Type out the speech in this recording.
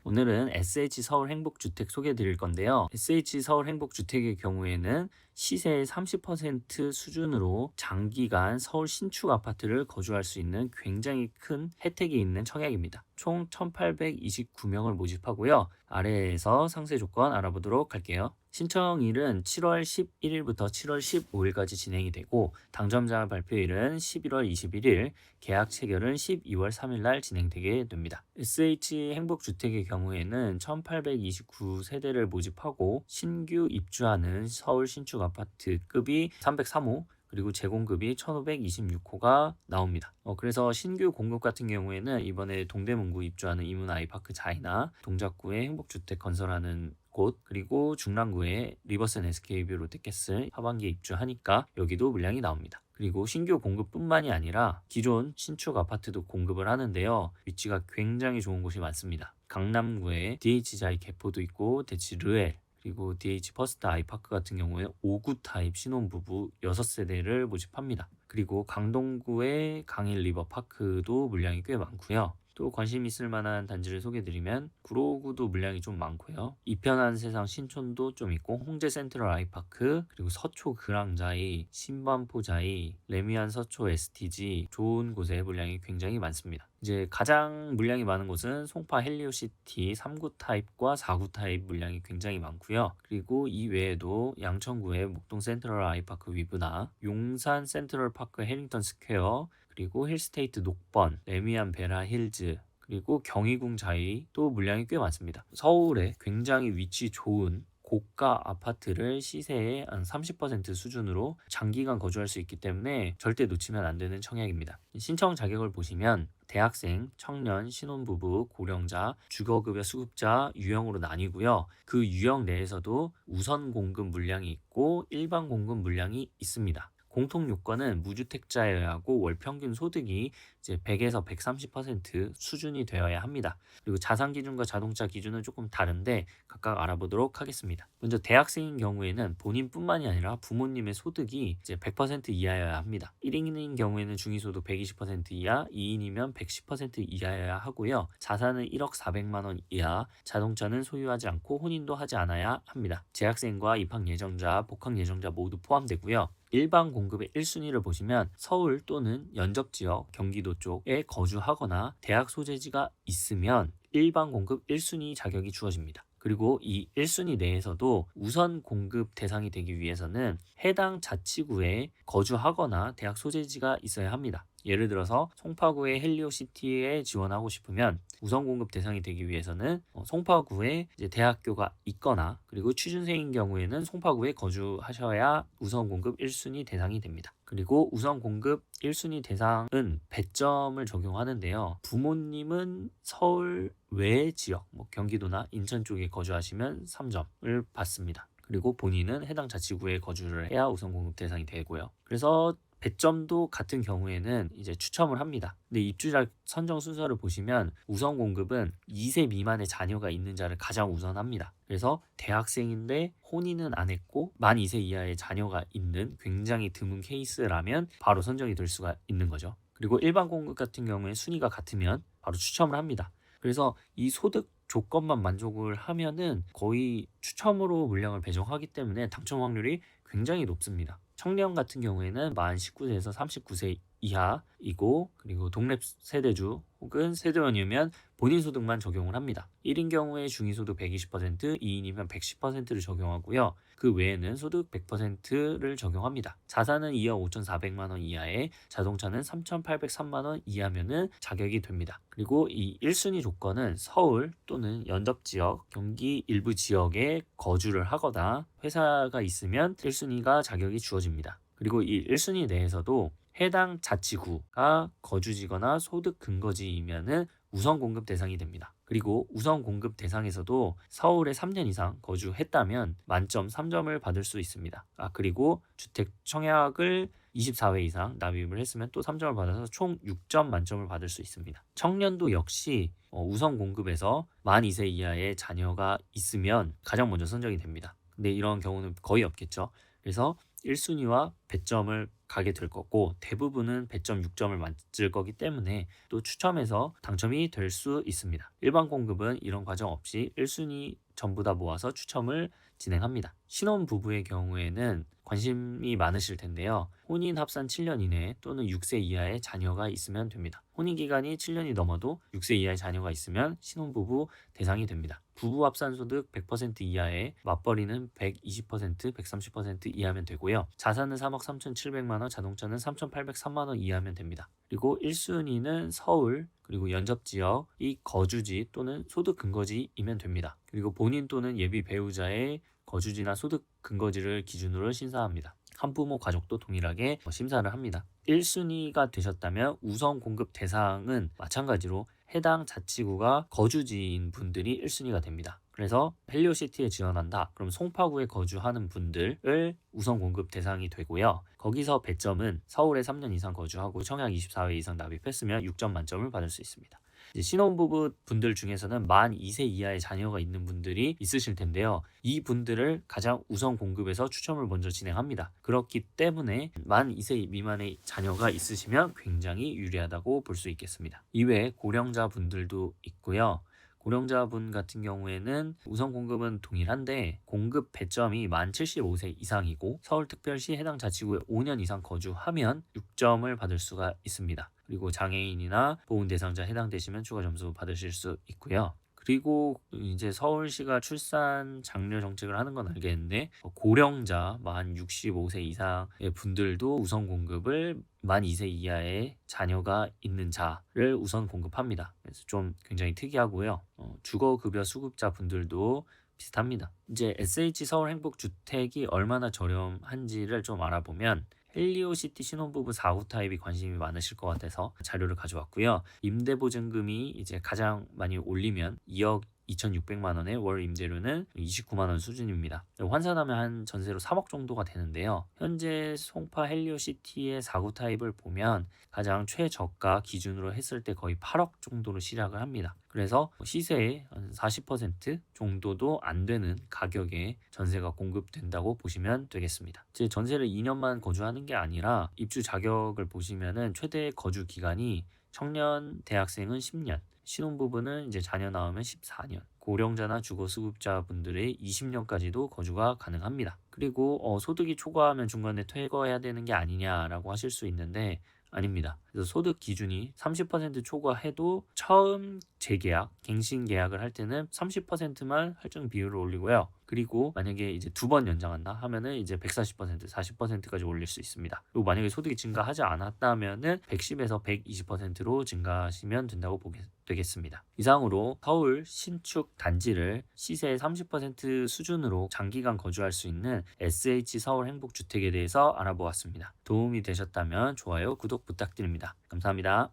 오늘은 SH 서울 행복주택 소개해 드릴 건데요. SH 서울 행복주택의 경우에는 시세의 30% 수준으로 장기간 서울 신축 아파트를 거주할 수 있는 굉장히 큰 혜택이 있는 청약입니다. 총 1829명을 모집하고요. 아래에서 상세 조건 알아보도록 할게요. 신청일은 7월 11일부터 7월 15일까지 진행이 되고 당첨자 발표일은 11월 21일, 계약 체결은 12월 3일 날 진행되게 됩니다. SH 행복주택의 경우에는 1829세대를 모집하고 신규 입주하는 서울 신축 아파트급이 303호, 그리고 재공급이 1526호가 나옵니다. 그래서 신규 공급 같은 경우에는 이번에 동대문구 입주하는 이문 아이파크 자이나 동작구에 행복주택 건설하는 곳, 그리고 중랑구에 리버슨 SK뷰 롯데캐슬 하반기에 입주하니까 여기도 물량이 나옵니다. 그리고 신규 공급뿐만이 아니라 기존 신축 아파트도 공급을 하는데요. 위치가 굉장히 좋은 곳이 많습니다. 강남구에 DH자이 개포도 있고 대치 르엘, 그리고 DH 퍼스트 아이파크 같은 경우에 5구 타입 신혼부부 6세대를 모집합니다. 그리고 강동구의 강일 리버파크도 물량이 꽤 많고요. 또 관심 있을 만한 단지를 소개드리면 구로구도 물량이 좀 많고요. 이편한 세상 신촌도 좀 있고 홍제 센트럴 아이파크, 그리고 서초 그랑자이, 신반포자이, 레미안 서초 STG 좋은 곳에 물량이 굉장히 많습니다. 이제 가장 물량이 많은 곳은 송파 헬리오시티 3구 타입과 4구 타입 물량이 굉장히 많고요. 그리고 이 외에도 양천구의 목동 센트럴 아이파크 위브나 용산 센트럴 파크 해링턴 스퀘어, 그리고 힐스테이트 녹번, 레미안 베라 힐즈, 그리고 경희궁 자이 또 물량이 꽤 많습니다. 서울에 굉장히 위치 좋은 고가 아파트를 시세의 한 30% 수준으로 장기간 거주할 수 있기 때문에 절대 놓치면 안 되는 청약입니다. 신청 자격을 보시면 대학생, 청년, 신혼부부, 고령자, 주거급여 수급자 유형으로 나뉘고요. 그 유형 내에서도 우선 공급 물량이 있고 일반 공급 물량이 있습니다. 공통 요건은 무주택자여야 하고 월 평균 소득이 이제 100에서 130% 수준이 되어야 합니다. 그리고 자산 기준과 자동차 기준은 조금 다른데 각각 알아보도록 하겠습니다. 먼저 대학생인 경우에는 본인뿐만이 아니라 부모님의 소득이 이제 100% 이하여야 합니다. 1인인 경우에는 중위소득 120% 이하, 2인이면 110% 이하여야 하고요. 자산은 1억 400만 원 이하, 자동차는 소유하지 않고 혼인도 하지 않아야 합니다. 재학생과 입학 예정자, 복학 예정자 모두 포함되고요. 일반 공급의 1순위를 보시면 서울 또는 연접지역, 경기도 쪽에 거주하거나 대학 소재지가 있으면 일반 공급 1순위 자격이 주어집니다. 그리고 이 1순위 내에서도 우선 공급 대상이 되기 위해서는 해당 자치구에 거주하거나 대학 소재지가 있어야 합니다. 예를 들어서 송파구의 헬리오시티에 지원하고 싶으면 우선 공급 대상이 되기 위해서는 송파구에 이제 대학교가 있거나, 그리고 취준생인 경우에는 송파구에 거주하셔야 우선 공급 1순위 대상이 됩니다. 그리고 우선 공급 1순위 대상은 배점을 적용하는데요. 부모님은 서울 외 지역, 경기도나 인천 쪽에 거주하시면 3점을 받습니다. 그리고 본인은 해당 자치구에 거주를 해야 우선 공급 대상이 되고요. 그래서 배점도 같은 경우에는 이제 추첨을 합니다. 근데 입주자 선정 순서를 보시면 우선 공급은 2세 미만의 자녀가 있는 자를 가장 우선합니다. 그래서 대학생인데 혼인은 안 했고 만 2세 이하의 자녀가 있는 굉장히 드문 케이스라면 바로 선정이 될 수가 있는 거죠. 그리고 일반 공급 같은 경우에 순위가 같으면 바로 추첨을 합니다. 그래서 이 소득 조건만 만족을 하면은 거의 추첨으로 물량을 배정하기 때문에 당첨 확률이 굉장히 높습니다. 청년 같은 경우에는 만 19세에서 39세 이하이고, 그리고 독립 세대주 혹은 세대원이면 본인 소득만 적용을 합니다. 1인 경우에 중위소득 120%, 2인이면 110%를 적용하고요. 그 외에는 소득 100%를 적용합니다. 자산은 2억 5,400만 원 이하에, 자동차는 3,803만 원 이하면은 자격이 됩니다. 그리고 이 1순위 조건은 서울 또는 연접지역, 경기 일부 지역에 거주를 하거나 회사가 있으면 1순위가 자격이 주어집니다. 그리고 이 1순위 내에서도 해당 자치구가 거주지거나 소득 근거지이면은 우선 공급 대상이 됩니다. 그리고 우선 공급 대상에서도 서울에 3년 이상 거주했다면 만점 3점을 받을 수 있습니다. 그리고 주택 청약을 24회 이상 납입을 했으면 또 3점을 받아서 총 6점 만점을 받을 수 있습니다. 청년도 역시 우선 공급에서 만 2세 이하의 자녀가 있으면 가장 먼저 선정이 됩니다. 근데 이런 경우는 거의 없겠죠. 그래서 1순위와 배점을 가게 될 거고 대부분은 배점 6점을 맞을 거기 때문에 또 추첨해서 당첨이 될 수 있습니다. 일반 공급은 이런 과정 없이 1순위 전부 다 모아서 추첨을 진행합니다. 신혼부부의 경우에는 관심이 많으실 텐데요. 혼인 합산 7년 이내 또는 6세 이하의 자녀가 있으면 됩니다. 혼인 기간이 7년이 넘어도 6세 이하의 자녀가 있으면 신혼부부 대상이 됩니다. 부부 합산 소득 100% 이하에 맞벌이는 120%, 130% 이하면 되고요. 자산은 3억 3,700만 원, 자동차는 3,803만 원 이하면 됩니다. 그리고 1순위는 서울, 그리고 연접 지역이 거주지 또는 소득 근거지이면 됩니다. 그리고 본인 또는 예비 배우자의 거주지나 소득 근거지를 기준으로 심사합니다. 한부모 가족도 동일하게 심사를 합니다. 1순위가 되셨다면 우선 공급 대상은 마찬가지로 해당 자치구가 거주지인 분들이 1순위가 됩니다. 그래서 헬리오시티에 지원한다. 그럼 송파구에 거주하는 분들을 우선 공급 대상이 되고요. 거기서 배점은 서울에 3년 이상 거주하고 청약 24회 이상 납입했으면 6점 만점을 받을 수 있습니다. 신혼부부 분들 중에서는 만 2세 이하의 자녀가 있는 분들이 있으실 텐데요. 이 분들을 가장 우선 공급해서 추첨을 먼저 진행합니다. 그렇기 때문에 만 2세 미만의 자녀가 있으시면 굉장히 유리하다고 볼 수 있겠습니다. 이외에 고령자 분들도 있고요. 고령자분 같은 경우에는 우선 공급은 동일한데 공급 배점이 만 75세 이상이고 서울특별시 해당 자치구에 5년 이상 거주하면 6점을 받을 수가 있습니다. 그리고 장애인이나 보훈 대상자 해당되시면 추가 점수 받으실 수 있고요. 그리고 이제 서울시가 출산 장려 정책을 하는 건 알겠는데 고령자 만 65세 이상의 분들도 우선 공급을 만 2세 이하의 자녀가 있는 자를 우선 공급합니다. 그래서 좀 굉장히 특이하고요. 주거급여 수급자 분들도 비슷합니다. 이제 SH 서울 행복주택이 얼마나 저렴한지를 좀 알아보면 헬리오시티 신혼부부 4구 타입이 관심이 많으실 것 같아서 자료를 가져왔고요. 임대보증금이 이제 가장 많이 올리면 2억 2,600만 원의 월 임대료는 29만 원 수준입니다. 환산하면 한 전세로 3억 정도가 되는데요. 현재 송파 헬리오시티의 4구 타입을 보면 가장 최저가 기준으로 했을 때 거의 8억 정도로 시작을 합니다. 그래서 시세의 한 40% 정도도 안 되는 가격에 전세가 공급된다고 보시면 되겠습니다. 제 전세를 2년만 거주하는 게 아니라 입주 자격을 보시면은 최대 거주 기간이 청년 대학생은 10년, 신혼부부는 이제 자녀 낳으면 14년, 고령자나 주거수급자분들의 20년까지도 거주가 가능합니다. 그리고 소득이 초과하면 중간에 퇴거해야 되는 게 아니냐라고 하실 수 있는데 아닙니다. 그래서 소득 기준이 30% 초과해도 처음 재계약, 갱신 계약을 할 때는 30%만 할증 비율을 올리고요. 그리고 만약에 이제 2번 연장한다 하면은 이제 140%, 40%까지 올릴 수 있습니다. 그리고 만약에 소득이 증가하지 않았다면은 110에서 120%로 증가하시면 된다고 되겠습니다. 이상으로 서울 신축 단지를 시세의 30% 수준으로 장기간 거주할 수 있는 SH 서울 행복주택에 대해서 알아보았습니다. 도움이 되셨다면 좋아요, 구독 부탁드립니다. 감사합니다.